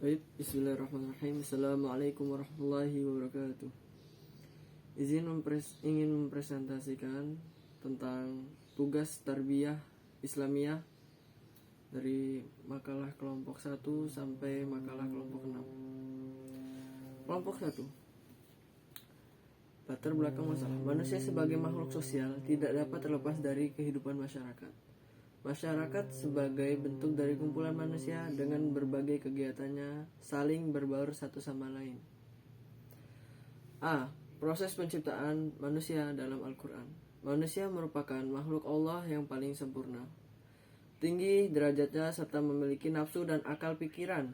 Baik, bismillahirrahmanirrahim. Assalamualaikum warahmatullahi wabarakatuh. Ingin mempresentasikan tentang tugas tarbiyah Islamiyah dari makalah kelompok 1 sampai makalah kelompok 6. Kelompok 1. Latar belakang masalah. Manusia sebagai makhluk sosial tidak dapat terlepas dari kehidupan masyarakat. Masyarakat sebagai bentuk dari kumpulan manusia dengan berbagai kegiatannya saling berbaur satu sama lain. A. Proses penciptaan manusia dalam Al-Quran. Manusia merupakan makhluk Allah yang paling sempurna, tinggi derajatnya serta memiliki nafsu dan akal pikiran.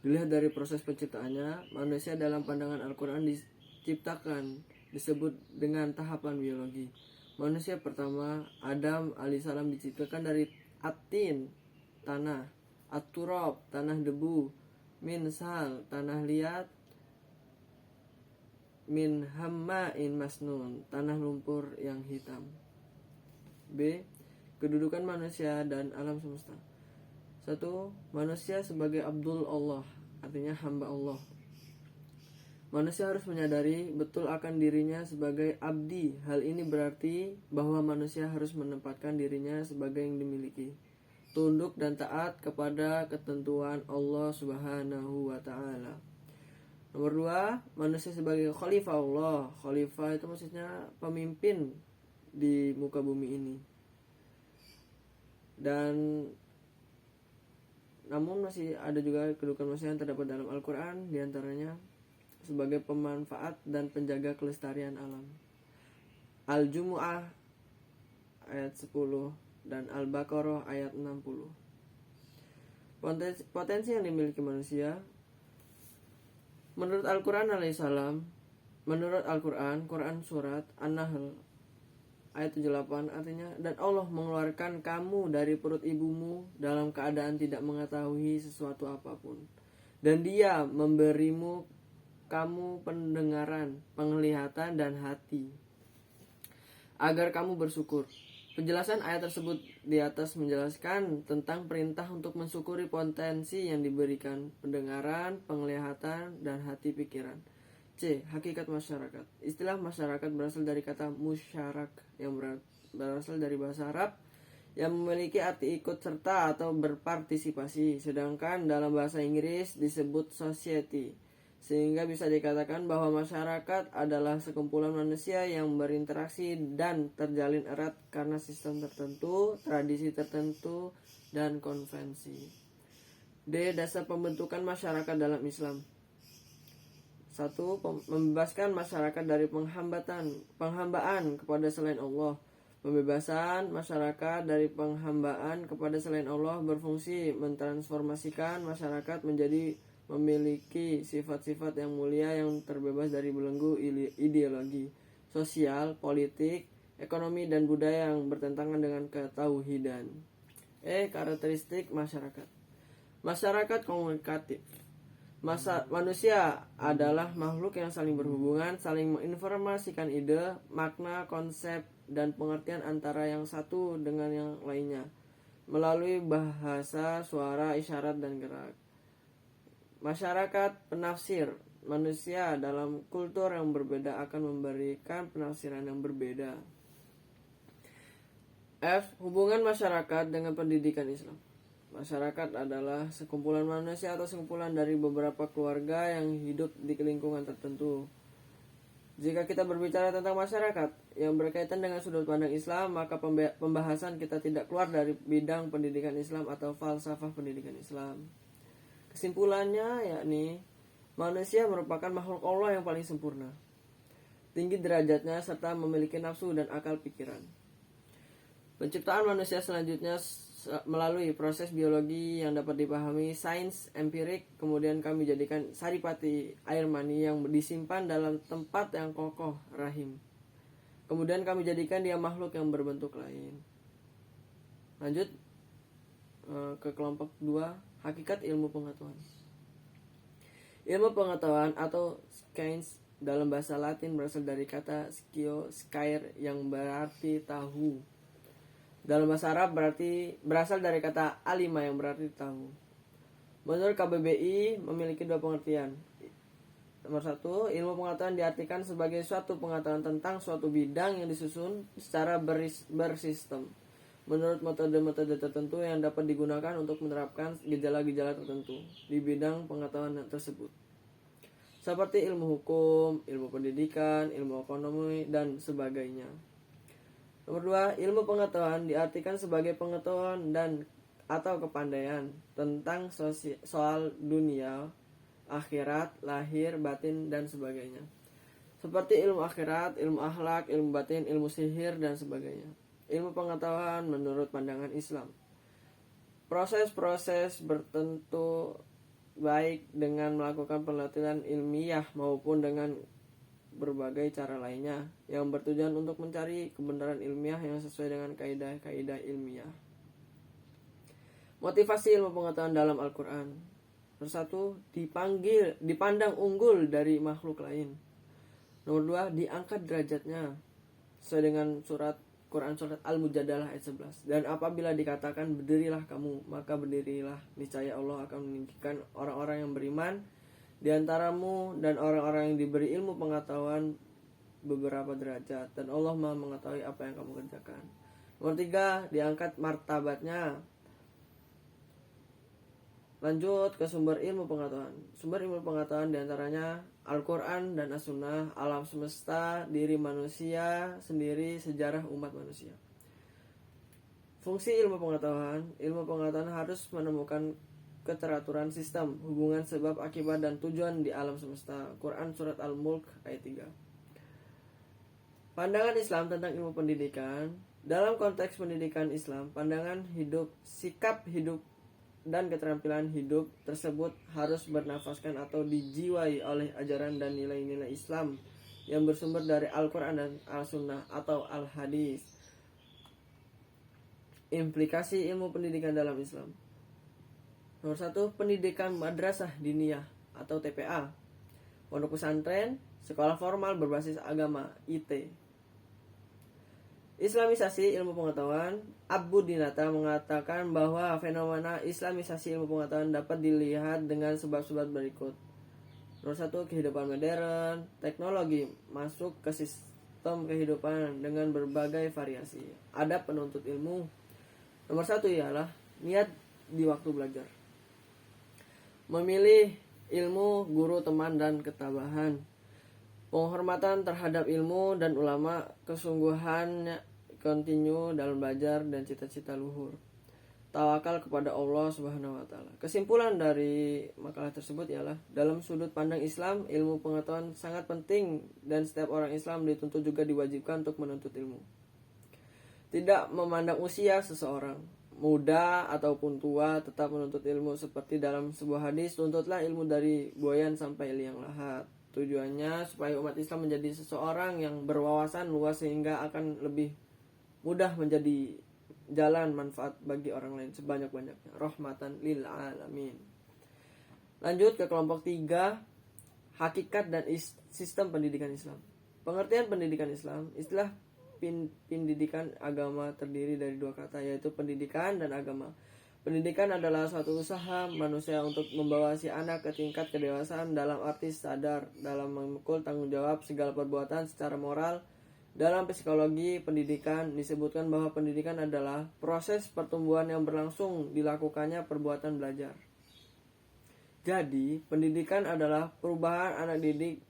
Dilihat dari proses penciptaannya, manusia dalam pandangan Al-Quran diciptakan disebut dengan tahapan biologi. Manusia pertama, Adam alaihissalam, diciptakan dari at-tin, tanah, at-turab, tanah debu, min sal, tanah liat, min hamma'in masnun, tanah lumpur yang hitam. B. Kedudukan manusia dan alam semesta. 1. Manusia sebagai Abdul Allah, artinya hamba Allah. Manusia harus menyadari betul akan dirinya sebagai abdi. Hal ini berarti bahwa manusia harus menempatkan dirinya sebagai yang dimiliki, tunduk dan taat kepada ketentuan Allah Subhanahu wa ta'ala. Nomor 2, manusia sebagai khalifah Allah. Khalifah itu maksudnya pemimpin di muka bumi ini. Dan namun masih ada juga kedudukan manusia yang terdapat dalam Al-Quran, diantaranya sebagai pemanfaat dan penjaga kelestarian alam. Al-Jumu'ah ayat 10 dan Al-Baqarah ayat 60. Potensi yang dimiliki manusia menurut Al-Quran alaihissalam, menurut Al-Quran, Quran surat An-Nahl ayat 78, artinya, dan Allah mengeluarkan kamu dari perut ibumu dalam keadaan tidak mengetahui sesuatu apapun, dan Dia memberimu kamu pendengaran, penglihatan, dan hati agar kamu bersyukur. Penjelasan ayat tersebut di atas menjelaskan tentang perintah untuk mensyukuri potensi yang diberikan, pendengaran, penglihatan, dan hati pikiran. C. Hakikat masyarakat. Istilah masyarakat berasal dari kata musyarak yang berasal dari bahasa Arab yang memiliki arti ikut serta atau berpartisipasi, sedangkan dalam bahasa Inggris disebut society. Sehingga bisa dikatakan bahwa masyarakat adalah sekumpulan manusia yang berinteraksi dan terjalin erat karena sistem tertentu, tradisi tertentu, dan konvensi. D. Dasar pembentukan masyarakat dalam Islam. 1. Membebaskan masyarakat dari penghambaan kepada selain Allah. Pembebasan masyarakat dari penghambaan kepada selain Allah berfungsi mentransformasikan masyarakat menjadi memiliki sifat-sifat yang mulia yang terbebas dari belenggu ideologi, sosial, politik, ekonomi, dan budaya yang bertentangan dengan ketauhidan. Karakteristik masyarakat. Masyarakat komunikatif. Manusia adalah makhluk yang saling berhubungan, saling menginformasikan ide, makna, konsep, dan pengertian antara yang satu dengan yang lainnya melalui bahasa, suara, isyarat, dan gerak. Masyarakat penafsir. Manusia dalam kultur yang berbeda akan memberikan penafsiran yang berbeda. F. Hubungan masyarakat dengan pendidikan Islam. Masyarakat adalah sekumpulan manusia atau sekumpulan dari beberapa keluarga yang hidup di lingkungan tertentu. Jika kita berbicara tentang masyarakat yang berkaitan dengan sudut pandang Islam, maka pembahasan kita tidak keluar dari bidang pendidikan Islam atau falsafah pendidikan Islam. Kesimpulannya yakni manusia merupakan makhluk Allah yang paling sempurna, tinggi derajatnya serta memiliki nafsu dan akal pikiran. Penciptaan manusia selanjutnya melalui proses biologi yang dapat dipahami sains empirik, kemudian kami jadikan saripati air mani yang disimpan dalam tempat yang kokoh rahim. Kemudian kami jadikan dia makhluk yang berbentuk lain. Lanjut ke kelompok 2. Hakikat ilmu pengetahuan. Ilmu pengetahuan atau science dalam bahasa Latin berasal dari kata skio, scire, yang berarti tahu. Dalam bahasa Arab berasal dari kata alima yang berarti tahu. Menurut KBBI memiliki dua pengertian. Nomor 1, ilmu pengetahuan diartikan sebagai suatu pengetahuan tentang suatu bidang yang disusun secara bersistem menurut metode-metode tertentu yang dapat digunakan untuk menerapkan gejala-gejala tertentu di bidang pengetahuan tersebut. Seperti ilmu hukum, ilmu pendidikan, ilmu ekonomi, dan sebagainya. Nomor 2, ilmu pengetahuan diartikan sebagai pengetahuan dan atau kepandaian tentang soal dunia, akhirat, lahir, batin, dan sebagainya. Seperti ilmu akhirat, ilmu akhlak, ilmu batin, ilmu sihir, dan sebagainya. Ilmu pengetahuan menurut pandangan Islam. Proses-proses bertentu baik dengan melakukan penelitian ilmiah maupun dengan berbagai cara lainnya yang bertujuan untuk mencari kebenaran ilmiah yang sesuai dengan kaidah-kaidah ilmiah. Motivasi ilmu pengetahuan dalam Al-Quran. Nomor 1, dipandang unggul dari makhluk lain. Nomor 2, diangkat derajatnya sesuai dengan Quran surat Al-Mujadalah ayat 11. Dan apabila dikatakan berdirilah kamu, maka berdirilah, niscaya Allah akan meninggikan orang-orang yang beriman di antaramu dan orang-orang yang diberi ilmu pengetahuan beberapa derajat, dan Allah Maha mengetahui apa yang kamu kerjakan. Nomor 3, diangkat martabatnya. Lanjut ke sumber ilmu pengetahuan. Sumber ilmu pengetahuan diantaranya Al-Quran dan As-Sunnah, alam semesta, diri manusia sendiri, sejarah umat manusia. Fungsi ilmu pengetahuan harus menemukan keteraturan sistem, hubungan sebab akibat dan tujuan di alam semesta. Quran surat Al-Mulk ayat 3. Pandangan Islam tentang ilmu pendidikan. Dalam konteks pendidikan Islam, pandangan hidup, sikap hidup, dan keterampilan hidup tersebut harus bernafaskan atau dijiwai oleh ajaran dan nilai-nilai Islam yang bersumber dari Al-Quran dan Al-Sunnah atau Al-Hadis. Implikasi ilmu pendidikan dalam Islam. Nomor 1, pendidikan madrasah diniyah atau TPA, pondok pesantren, sekolah formal berbasis agama IT. Islamisasi ilmu pengetahuan. Abu Dinata mengatakan bahwa fenomena islamisasi ilmu pengetahuan dapat dilihat dengan sebab-sebab berikut. Nomor 1, kehidupan modern. Teknologi masuk ke sistem kehidupan dengan berbagai variasi. Adab penuntut ilmu. Nomor 1 ialah niat di waktu belajar. Memilih ilmu, guru, teman, dan ketabahan. Penghormatan terhadap ilmu dan ulama, kesungguhan kontinu dalam belajar, dan cita-cita luhur. Tawakal kepada Allah Subhanahu wa taala. Kesimpulan dari makalah tersebut ialah dalam sudut pandang Islam, ilmu pengetahuan sangat penting dan setiap orang Islam dituntut juga diwajibkan untuk menuntut ilmu. Tidak memandang usia seseorang, muda ataupun tua, tetap menuntut ilmu seperti dalam sebuah hadis, tuntutlah ilmu dari buayan sampai liang lahat. Tujuannya supaya umat Islam menjadi seseorang yang berwawasan luas sehingga akan lebih mudah menjadi jalan manfaat bagi orang lain sebanyak-banyaknya. Rahmatan lil alamin. Lanjut ke kelompok 3, hakikat dan sistem pendidikan Islam. Pengertian pendidikan Islam. Istilah pendidikan agama terdiri dari dua kata, yaitu pendidikan dan agama. Pendidikan adalah suatu usaha manusia untuk membawa si anak ke tingkat kedewasaan dalam arti sadar dalam memikul tanggung jawab segala perbuatan secara moral. Dalam psikologi pendidikan disebutkan bahwa pendidikan adalah proses pertumbuhan yang berlangsung dilakukannya perbuatan belajar. Jadi, pendidikan adalah perubahan anak didik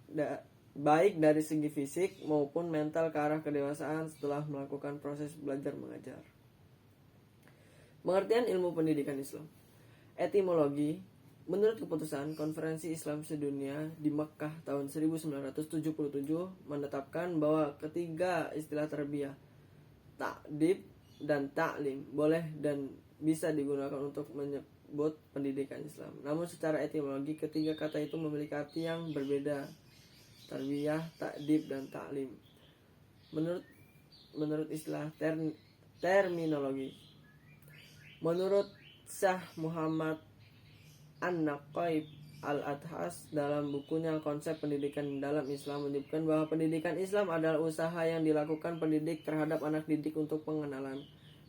baik dari segi fisik maupun mental ke arah kedewasaan setelah melakukan proses belajar mengajar. Pengertian ilmu pendidikan Islam. Etimologi. Menurut keputusan Konferensi Islam Sedunia di Mekkah tahun 1977 menetapkan bahwa ketiga istilah tarbiyah, ta'dib dan ta'lim boleh dan bisa digunakan untuk menyebut pendidikan Islam. Namun secara etimologi ketiga kata itu memiliki arti yang berbeda. Tarbiyah, ta'dib, dan ta'lim. Menurut istilah terminologi. Menurut Syah Muhammad An-Naqaib Al-Adhas dalam bukunya Konsep Pendidikan dalam Islam menyebutkan bahwa pendidikan Islam adalah usaha yang dilakukan pendidik terhadap anak didik untuk pengenalan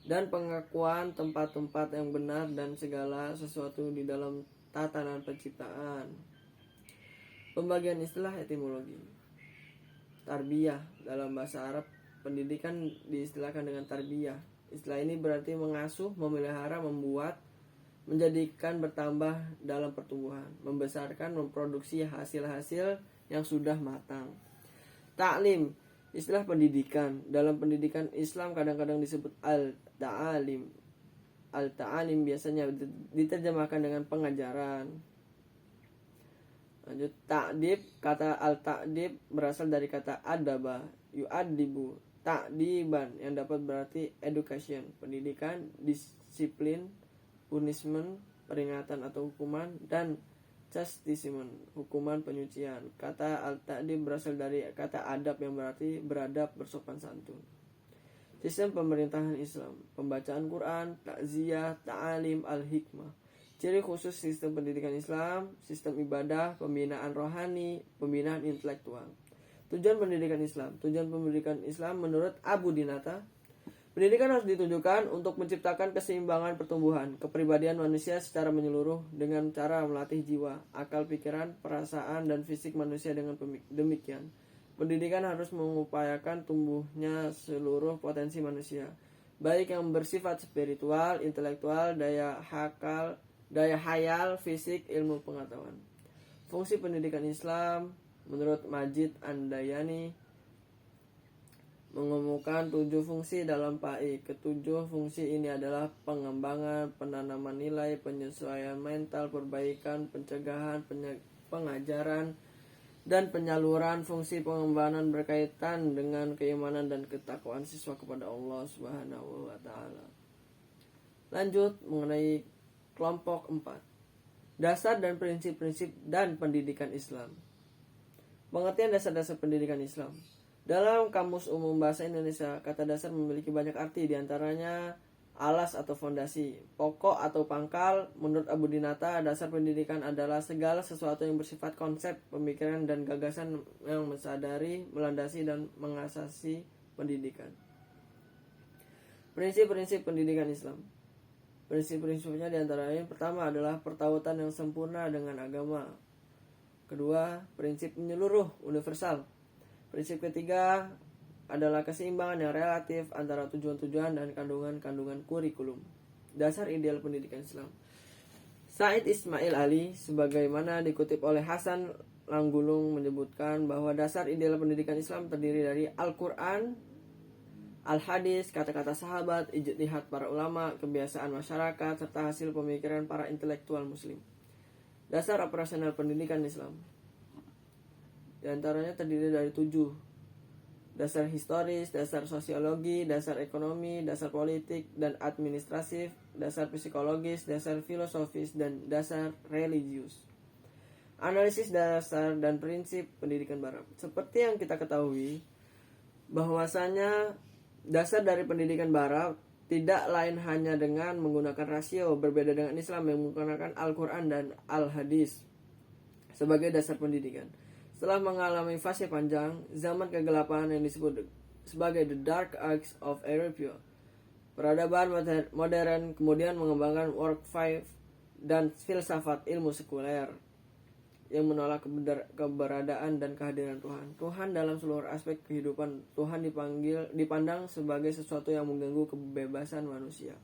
dan pengakuan tempat-tempat yang benar dan segala sesuatu di dalam tatanan penciptaan. Pembagian istilah etimologi. Tarbiyah dalam bahasa Arab pendidikan diistilahkan dengan tarbiyah. Istilah ini berarti mengasuh, memelihara, membuat, menjadikan bertambah dalam pertumbuhan, membesarkan, memproduksi hasil-hasil yang sudah matang. Ta'lim, istilah pendidikan. Dalam pendidikan Islam kadang-kadang disebut al-ta'alim. Al-ta'alim biasanya diterjemahkan dengan pengajaran. Lanjut, ta'dib. Kata al-ta'dib berasal dari kata adaba, yu'adibu, ta'diban yang dapat berarti education, pendidikan, disiplin, punishment, peringatan atau hukuman, dan chastisement, hukuman penyucian. Kata al-ta'dib berasal dari kata adab yang berarti beradab, bersopan santun. Sistem pemerintahan Islam, pembacaan Quran, takziah, ta'alim, al-hikmah. Ciri khusus sistem pendidikan Islam, sistem ibadah, pembinaan rohani, pembinaan intelektual. Tujuan pendidikan Islam. Tujuan pendidikan Islam menurut Abu Dinata, pendidikan harus ditujukan untuk menciptakan keseimbangan pertumbuhan kepribadian manusia secara menyeluruh dengan cara melatih jiwa, akal, pikiran, perasaan, dan fisik manusia. Dengan demikian, pendidikan harus mengupayakan tumbuhnya seluruh potensi manusia, baik yang bersifat spiritual, intelektual, daya hayal, fisik, ilmu pengetahuan. Fungsi pendidikan Islam menurut Majid Andayani mengemukakan 7 fungsi dalam PAI. Ketujuh fungsi ini adalah pengembangan, penanaman nilai, penyesuaian mental, perbaikan, pencegahan, pengajaran, dan penyaluran. Fungsi pengembangan berkaitan dengan keimanan dan ketakwaan siswa kepada Allah Subhanahu wa taala. Lanjut mengenai kelompok 4. Dasar dan prinsip-prinsip dan pendidikan Islam. Pengertian dasar-dasar pendidikan Islam. Dalam Kamus Umum Bahasa Indonesia, kata dasar memiliki banyak arti, diantaranya alas atau fondasi, pokok atau pangkal. Menurut Abu Dinata, dasar pendidikan adalah segala sesuatu yang bersifat konsep, pemikiran, dan gagasan yang mensadari, melandasi, dan mengasasi pendidikan. Prinsip-prinsip pendidikan Islam. Prinsip-prinsipnya diantaranya pertama adalah pertautan yang sempurna dengan agama. Kedua, prinsip menyeluruh universal. Prinsip ketiga adalah keseimbangan yang relatif antara tujuan-tujuan dan kandungan-kandungan kurikulum. Dasar ideal pendidikan Islam. Said Ismail Ali sebagaimana dikutip oleh Hasan Langgulung menyebutkan bahwa dasar ideal pendidikan Islam terdiri dari Al-Quran, Al-Hadis, kata-kata sahabat, ijtihad para ulama, kebiasaan masyarakat, serta hasil pemikiran para intelektual muslim. Dasar operasional pendidikan Islam di antaranya terdiri dari 7. Dasar historis, dasar sosiologi, dasar ekonomi, dasar politik dan administratif, dasar psikologis, dasar filosofis, dan dasar religius. Analisis dasar dan prinsip pendidikan Barat. Seperti yang kita ketahui, bahwasanya dasar dari pendidikan Barat tidak lain hanya dengan menggunakan rasio, berbeda dengan Islam yang menggunakan Al-Quran dan Al-Hadis sebagai dasar pendidikan. Setelah mengalami fase panjang, zaman kegelapan yang disebut sebagai The Dark Ages of Europe, peradaban modern kemudian mengembangkan work five dan filsafat ilmu sekuler yang menolak keberadaan dan kehadiran Tuhan. Tuhan dalam seluruh aspek kehidupan. Tuhan dipandang sebagai sesuatu yang mengganggu kebebasan manusia.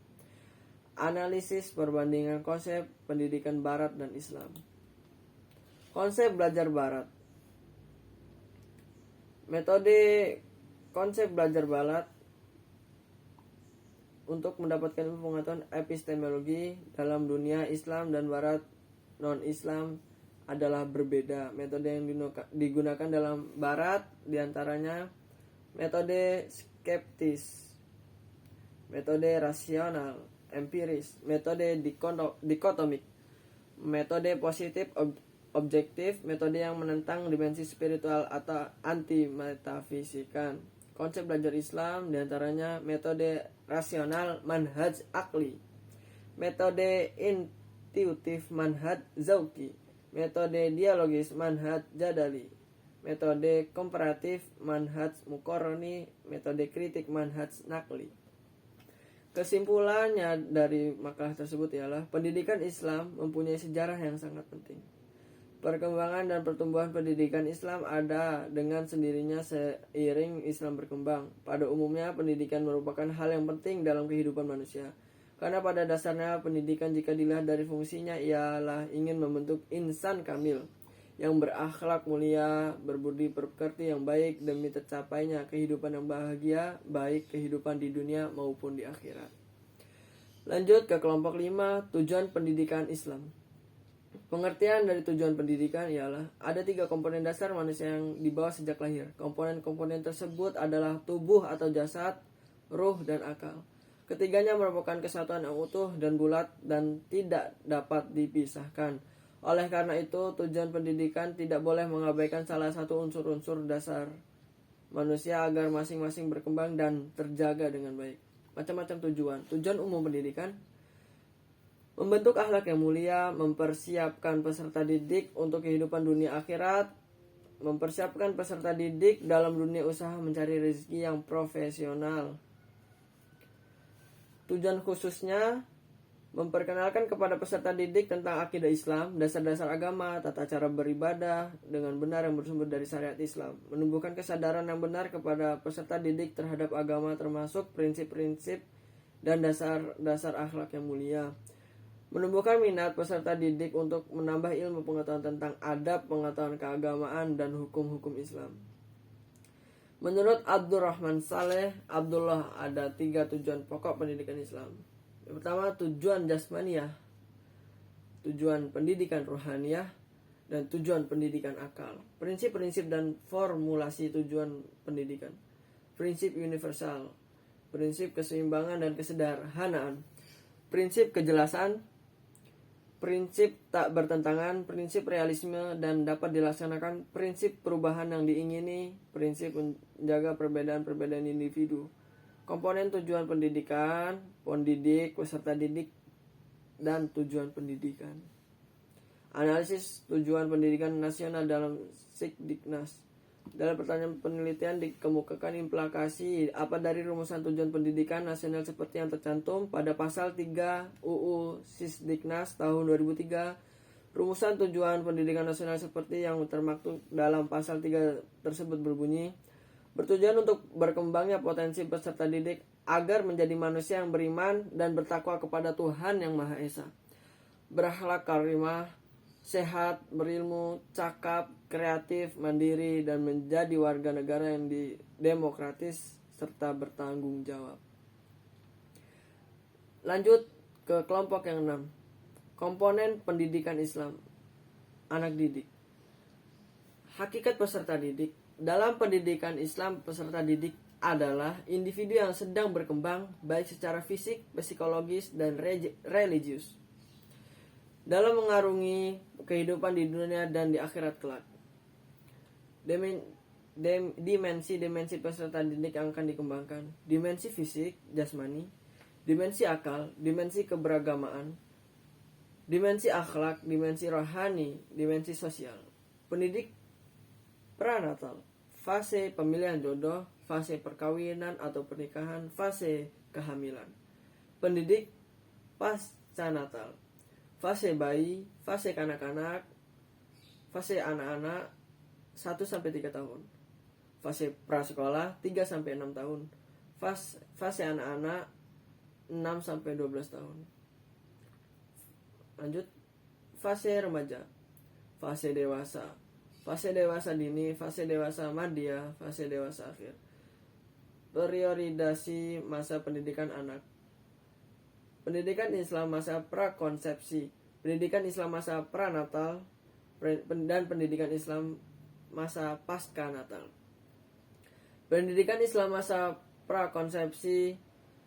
Analisis perbandingan konsep pendidikan Barat dan Islam. Konsep belajar Barat. Metode konsep belajar Barat untuk mendapatkan ilmu pengetahuan epistemologi dalam dunia Islam dan Barat non-Islam adalah berbeda. Metode yang digunakan dalam Barat diantaranya metode skeptis, metode rasional, empiris, metode dikotomik, metode positif objektif, metode yang menentang dimensi spiritual atau anti metafisikan. Konsep belajar Islam diantaranya metode rasional, manhaj akli, metode intuitif, manhaj zauki, metode dialogis, manhaj jadali, metode komparatif, manhaj muqarrani, metode kritik, manhaj nakli. Kesimpulannya dari makalah tersebut ialah pendidikan Islam mempunyai sejarah yang sangat penting. Perkembangan dan pertumbuhan pendidikan Islam ada dengan sendirinya seiring Islam berkembang. Pada umumnya, pendidikan merupakan hal yang penting dalam kehidupan manusia. Karena pada dasarnya pendidikan jika dilihat dari fungsinya ialah ingin membentuk insan kamil yang berakhlak mulia, berbudi pekerti yang baik demi tercapainya kehidupan yang bahagia, baik kehidupan di dunia maupun di akhirat. Lanjut ke kelompok 5, tujuan pendidikan Islam. Pengertian dari tujuan pendidikan ialah ada 3 komponen dasar manusia yang dibawa sejak lahir. Komponen-komponen tersebut adalah tubuh atau jasad, ruh, dan akal. Ketiganya merupakan kesatuan yang utuh dan bulat dan tidak dapat dipisahkan. Oleh karena itu, tujuan pendidikan tidak boleh mengabaikan salah satu unsur-unsur dasar manusia agar masing-masing berkembang dan terjaga dengan baik. Macam-macam tujuan. Tujuan umum pendidikan: membentuk akhlak yang mulia, mempersiapkan peserta didik untuk kehidupan dunia akhirat, mempersiapkan peserta didik dalam dunia usaha mencari rezeki yang profesional. Tujuan khususnya: memperkenalkan kepada peserta didik tentang akidah Islam, dasar-dasar agama, tata cara beribadah dengan benar yang bersumber dari syariat Islam. Menumbuhkan kesadaran yang benar kepada peserta didik terhadap agama termasuk prinsip-prinsip dan dasar-dasar akhlak yang mulia. Menumbuhkan minat peserta didik untuk menambah ilmu pengetahuan tentang adab, pengetahuan keagamaan, dan hukum-hukum Islam. Menurut Abdurrahman Saleh Abdullah ada 3 tujuan pokok pendidikan Islam. Yang pertama, tujuan jasmaniyah, tujuan pendidikan rohaniyah, dan tujuan pendidikan akal. Prinsip-prinsip dan formulasi tujuan pendidikan. Prinsip universal, prinsip keseimbangan dan kesederhanaan, prinsip kejelasan, prinsip tak bertentangan, prinsip realisme dan dapat dilaksanakan, prinsip perubahan yang diingini, prinsip menjaga perbedaan-perbedaan individu. Komponen tujuan pendidikan, pendidik, peserta didik, dan tujuan pendidikan. Analisis tujuan pendidikan nasional dalam Sikdiknas. Dalam pertanyaan penelitian dikemukakan implikasi apa dari rumusan tujuan pendidikan nasional seperti yang tercantum pada pasal 3 UU Sisdiknas tahun 2003. Rumusan tujuan pendidikan nasional seperti yang termaktub dalam pasal 3 tersebut berbunyi: bertujuan untuk berkembangnya potensi peserta didik agar menjadi manusia yang beriman dan bertakwa kepada Tuhan Yang Maha Esa, berakhlak karimah, sehat, berilmu, cakap, kreatif, mandiri, dan menjadi warga negara yang demokratis serta bertanggung jawab. Lanjut ke kelompok yang 6, komponen pendidikan Islam, anak didik. Hakikat peserta didik. Dalam pendidikan Islam, peserta didik adalah individu yang sedang berkembang baik secara fisik, psikologis, dan religius dalam mengarungi kehidupan di dunia dan di akhirat kelak. Dimensi peserta didik yang akan dikembangkan: dimensi fisik, jasmani, dimensi akal, dimensi keberagamaan, dimensi akhlak, dimensi rohani, dimensi sosial. Pendidik pranatal, fase pemilihan jodoh, fase perkawinan atau pernikahan, fase kehamilan. Pendidik pasca natal, fase bayi, fase kanak-kanak, fase anak-anak 1-3 tahun, fase prasekolah 3-6 tahun, fase anak-anak 6-12 tahun. Lanjut, fase remaja, fase dewasa, fase dewasa dini, fase dewasa madya, fase dewasa akhir. Priorisasi masa pendidikan anak. Pendidikan Islam masa prakonsepsi, pendidikan Islam masa pranatal, dan pendidikan Islam masa pasca natal. Pendidikan Islam masa prakonsepsi.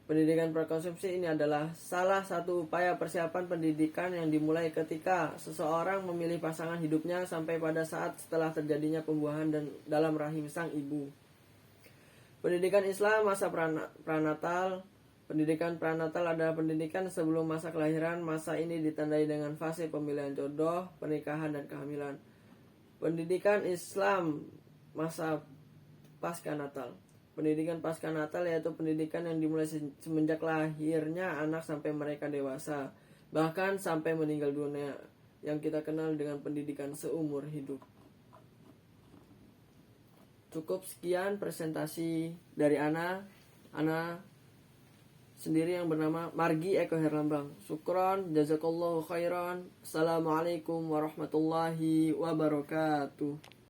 Pendidikan prakonsepsi ini adalah salah satu upaya persiapan pendidikan yang dimulai ketika seseorang memilih pasangan hidupnya sampai pada saat setelah terjadinya pembuahan dan dalam rahim sang ibu. Pendidikan Islam masa pranatal. Pendidikan pranatal adalah pendidikan sebelum masa kelahiran. Masa ini ditandai dengan fase pemilihan jodoh, pernikahan, dan kehamilan. Pendidikan Islam masa pasca natal. Pendidikan pasca natal yaitu pendidikan yang dimulai semenjak lahirnya anak sampai mereka dewasa, bahkan sampai meninggal dunia, yang kita kenal dengan pendidikan seumur hidup. Cukup sekian presentasi dari Ana sendiri yang bernama Margi Eko Herlambang. Syukron, jazakallahu khairan. Assalamualaikum warahmatullahi wabarakatuh.